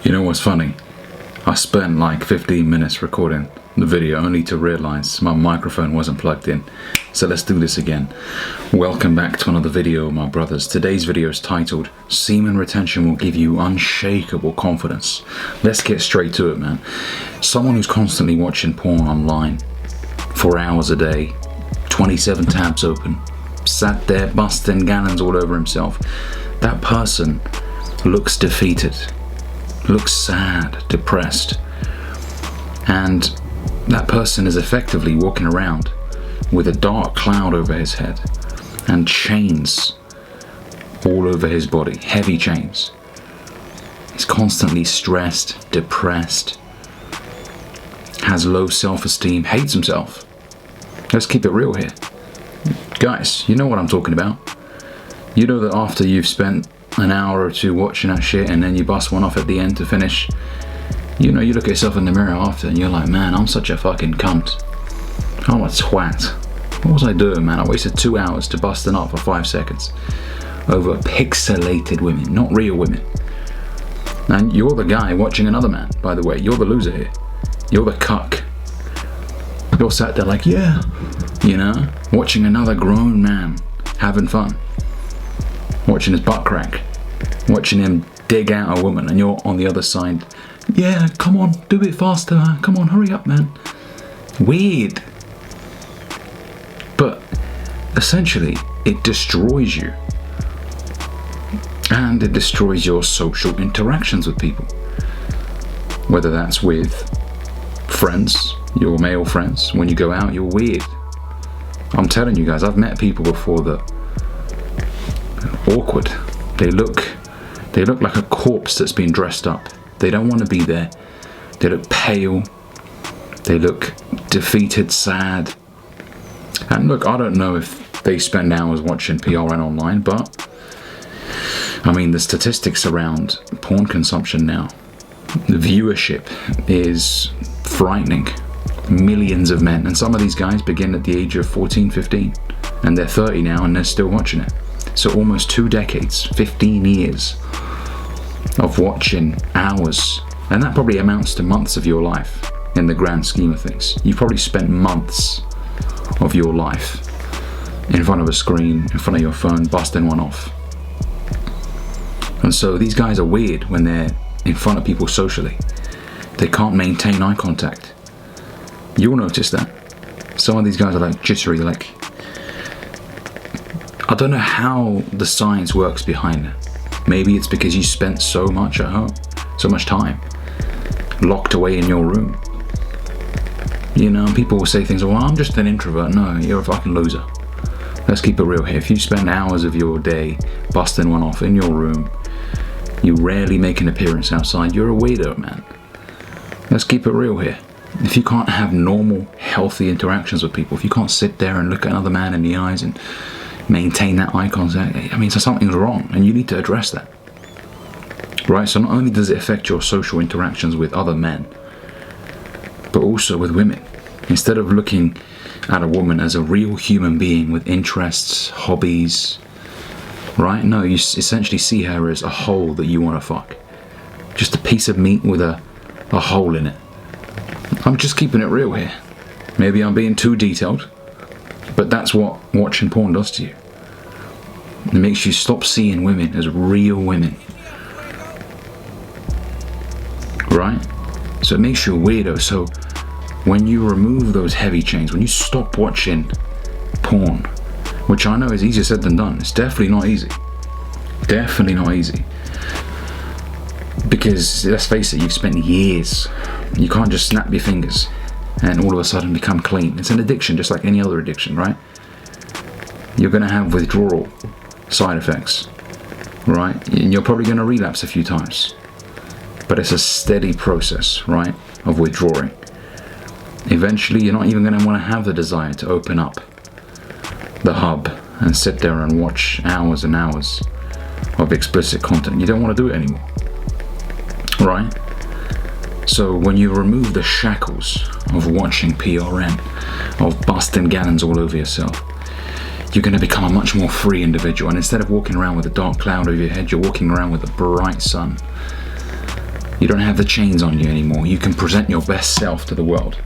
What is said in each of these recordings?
You know what's funny? I spent like 15 minutes recording the video only to realize my microphone wasn't plugged in. So let's do this again. Welcome back to another video, my brothers. Today's video is titled, Semen Retention Will Give You Unshakable Confidence. Let's get straight to it, man. Someone who's constantly watching porn online for hours a day, 27 tabs open, sat there busting gallons all over himself. That person looks defeated, looks sad, depressed, and that person is effectively walking around with a dark cloud over his head and chains all over his body, heavy chains. He's constantly stressed, depressed, has low self-esteem, hates himself. Let's keep it real here. Guys, you know what I'm talking about. You know that after you've spent an hour or two watching that shit and then you bust one off at the end to finish, you know, you look at yourself in the mirror after and you're like, man, I'm such a fucking cunt. I'm a twat. What was I doing, man? I wasted 2 hours to bust it up for 5 seconds over pixelated women, not real women. And you're the guy watching another man, by the way. You're the loser here. You're the cuck. You're sat there like, yeah, you know, watching another grown man having fun, watching his butt crack, watching him dig out a woman, and you're on the other side. Yeah, come on, do it faster, man. Come on, hurry up, man. Weird. But essentially, it destroys you. And it destroys your social interactions with people. Whether that's with friends, your male friends. When you go out, you're weird. I'm telling you guys, I've met people before that are awkward. They look like a corpse that's been dressed up. They don't want to be there. They look pale. They look defeated, sad. And look, I don't know if they spend hours watching PRN online, but I mean, the statistics around porn consumption now, the viewership is frightening. Millions of men, and some of these guys begin at the age of 14, 15, and they're 30 now and they're still watching it. So almost 2 decades, 15 years of watching hours, and that probably amounts to months of your life in the grand scheme of things. You've probably spent months of your life in front of a screen, in front of your phone, busting one off. And so these guys are weird when they're in front of people socially. They can't maintain eye contact. You'll notice that. Some of these guys are like jittery, like, I don't know how the science works behind it. Maybe it's because you spent so much at home, so much time locked away in your room. You know, people will say things like, well, I'm just an introvert. No, you're a fucking loser. Let's keep it real here. If you spend hours of your day busting one off in your room, you rarely make an appearance outside, you're a weirdo, man. Let's keep it real here. If you can't have normal, healthy interactions with people, if you can't sit there and look at another man in the eyes and maintain that eye contact, I mean, so something's wrong, and you need to address that. Right? So not only does it affect your social interactions with other men, but also with women. Instead of looking at a woman as a real human being with interests, hobbies, right? No, you essentially see her as a hole that you want to fuck. Just a piece of meat with a hole in it. I'm just keeping it real here. Maybe I'm being too detailed, but that's what watching porn does to you. It makes you stop seeing women as real women. Right? So it makes you a weirdo. So when you remove those heavy chains, when you stop watching porn, which I know is easier said than done, it's definitely not easy. Definitely not easy. Because let's face it, you've spent years. You can't just snap your fingers and all of a sudden become clean. It's an addiction, just like any other addiction, right? You're going to have withdrawal side effects, right? And you're probably going to relapse a few times. But it's a steady process, right, of withdrawing. Eventually, you're not even going to want to have the desire to open up the hub and sit there and watch hours and hours of explicit content. You don't want to do it anymore, right? So when you remove the shackles of watching PRN, of busting gallons all over yourself, you're going to become a much more free individual. And instead of walking around with a dark cloud over your head, you're walking around with a bright sun. You don't have the chains on you anymore. You can present your best self to the world,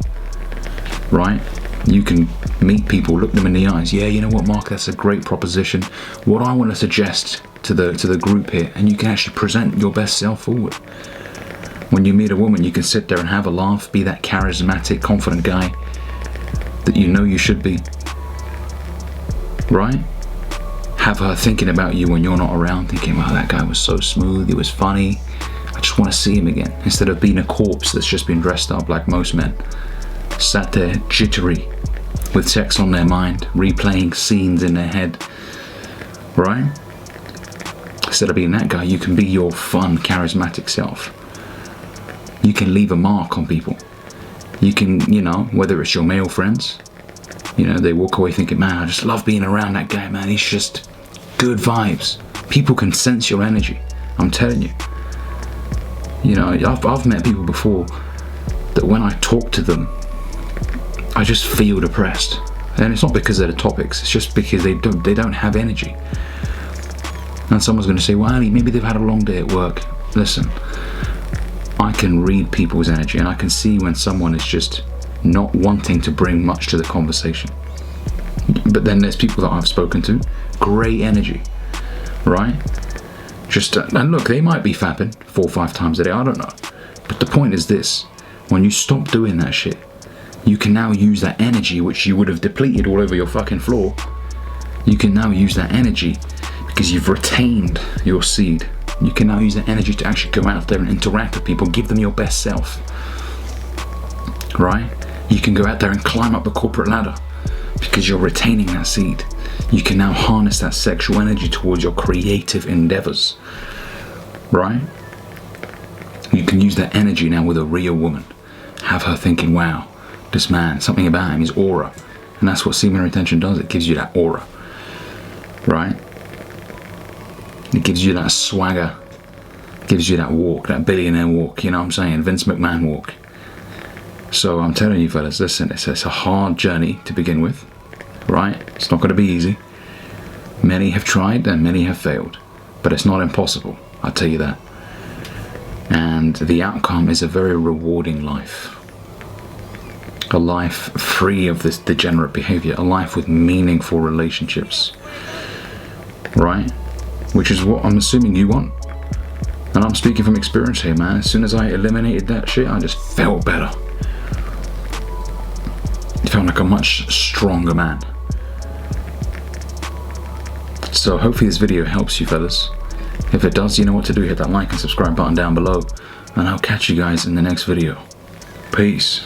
right? You can meet people, look them in the eyes. Yeah, you know what, Mark, that's a great proposition. What I want to suggest to the group here, and you can actually present your best self forward. When you meet a woman, you can sit there and have a laugh, be that charismatic, confident guy that you know you should be, right? Have her thinking about you when you're not around, thinking, wow, that guy was so smooth, he was funny, I just want to see him again, instead of being a corpse that's just been dressed up like most men, sat there jittery with sex on their mind, replaying scenes in their head, right? Instead of being that guy, you can be your fun, charismatic self. You can leave a mark on people. You can, you know, whether it's your male friends, you know, they walk away thinking, man, I just love being around that guy, man, he's just good vibes. People can sense your energy, I'm telling you. You know, I've met people before that when I talk to them, I just feel depressed. And it's not because of the topics, it's just because they don't have energy. And someone's going to say, well, Ali, maybe they've had a long day at work. Listen, I can read people's energy, and I can see when someone is just not wanting to bring much to the conversation. But then there's people that I've spoken to, great energy, right? Just and look, they might be fapping 4 or 5 times a day, I don't know. But the point is this: when you stop doing that shit, you can now use that energy which you would have depleted all over your fucking floor. You can now use that energy because you've retained your seed. You can now use that energy to actually go out there and interact with people, give them your best self, right? You can go out there and climb up the corporate ladder because you're retaining that seed. You can now harness that sexual energy towards your creative endeavors, right? You can use that energy now with a real woman. Have her thinking, wow, this man, something about him, his aura. And that's what semen retention does. It gives you that aura, right? It gives you that swagger, gives you that walk, that billionaire walk, you know what I'm saying? Vince McMahon walk. So I'm telling you fellas, listen, it's a hard journey to begin with, right? It's not going to be easy. Many have tried and many have failed, but it's not impossible, I'll tell you that. And the outcome is a very rewarding life. A life free of this degenerate behavior, a life with meaningful relationships, right? Which is what I'm assuming you want. And I'm speaking from experience here, man. As soon as I eliminated that shit, I just felt better. I felt like a much stronger man. So hopefully this video helps you fellas. If it does, you know what to do. Hit that like and subscribe button down below. And I'll catch you guys in the next video. Peace.